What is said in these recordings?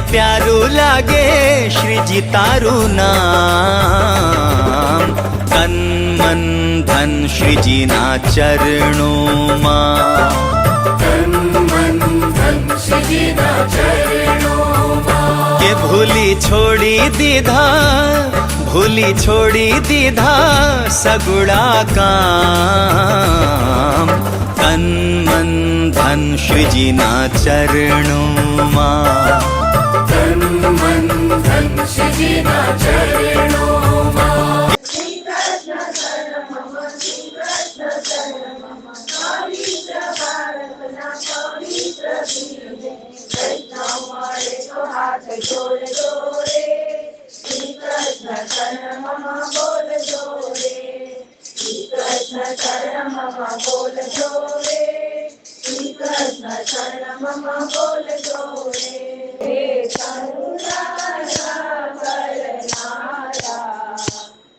प्यारू लागे श्रीजी तारू नाम। तन मन धन श्रीजी ना चरणों मां, तन मन धन श्रीजी ना चरणों मां। के भूली छोड़ी दीधा सगुड़ा काम। तन मन धन श्रीजी ना चरणों मां, तन मन धन श्रीजी ना चरणों मां। श्री कृष्ण शरण मम, श्री कृष्ण शरण मम, पवित्र भारत ना पवित्र भीमे, वैष्णव मारे तो हाथ जोड़ जोड़े। श्री कृष्ण शरण मम बोल जोड़े, श्री कृष्ण शरण मम बोल जोड़े, श्री कृष्ण शरण मम बोल जोड़े। हे करुणा करनारा,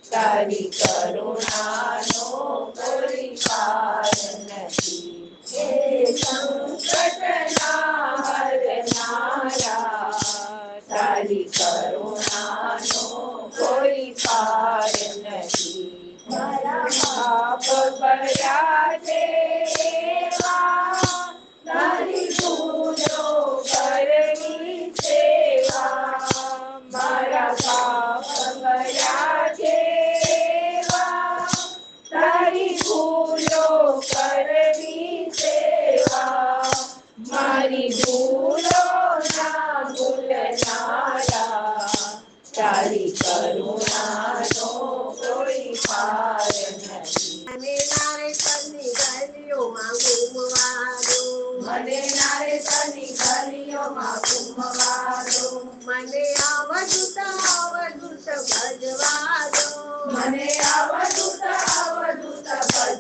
तारी करुणानो कोई पार नहीं। हे संकट ना हरनारा, तारी करुणानो कोई पार नहीं। मारा पाप भर्या देवा, तारी भूलो करनी सेवा। मारा पाप भर्या देवा, तारी भूलो करनी सेवा। मारी भूलो ना भूलनारा, तारी करुणानो कोई पार नहीं। મને નારે તની ગલીઓમાં ઘૂમવાદો, મને નારે તની ગલીઓમાં ઘૂમવાદો, મને આવડું ભજવાદો, મને આવડું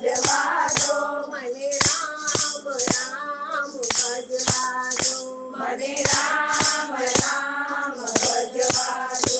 ભજવાદો, મને રામ રામ ભજવાદો, મને રામ રામ ભજવાદો।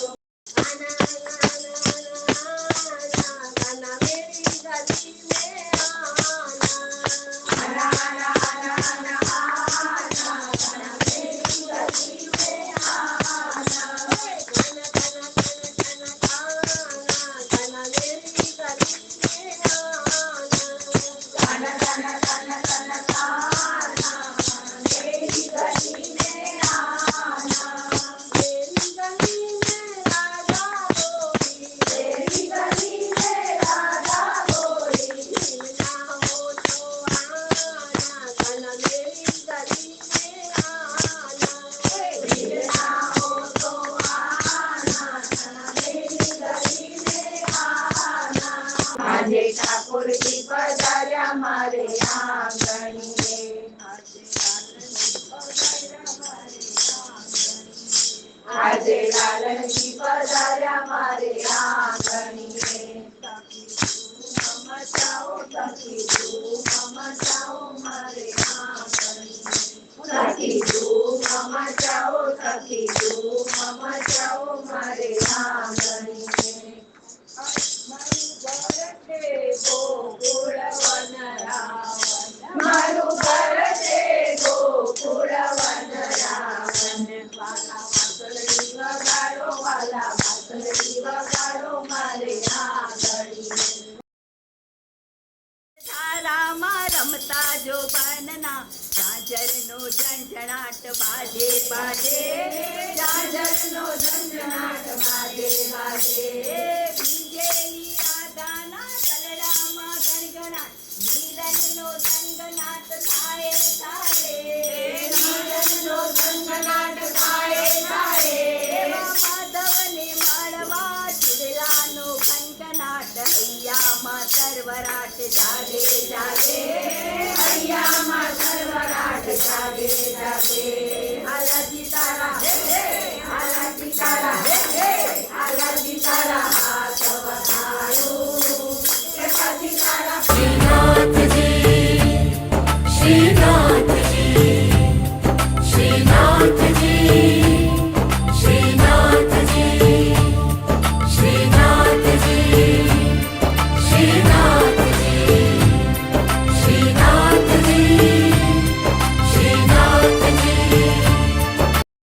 આજે ઠાકોરજી પધાર્યા મારે આંગણીએ, આજે લાલનજી પધાર્યા મારે આંગણીએ। મચાઓ સખી ધૂમ મચાઓ મારે આંગણીએ, સખી ધૂમ મચાઓ, સખી ધૂમ મચાઓ મારે આંગણીએ। મારું ઘર છે ગોકુળ વનરાવન, વાલા વાસળી વગાડો, વાલા વાસળી વગાડો મારે આંગણીએ। તારામાં રમતા જોબનના ઝાંઝરનો ઝંઝણાટ બાજે બાજે, ઝાંઝરનો ઝંઝણાટ બાજે બાજે, બીજેલી રાધાના ગલડામાં ગણગણાટ, મિલનનો સંગનાટ થાય થાય, મિલનનો સંગનાટ થાય થાય। એવા માધવને માળવા ચૂડલાનો કંકનાટ, હૈયામાં તરવરાટ જાગે જાગે,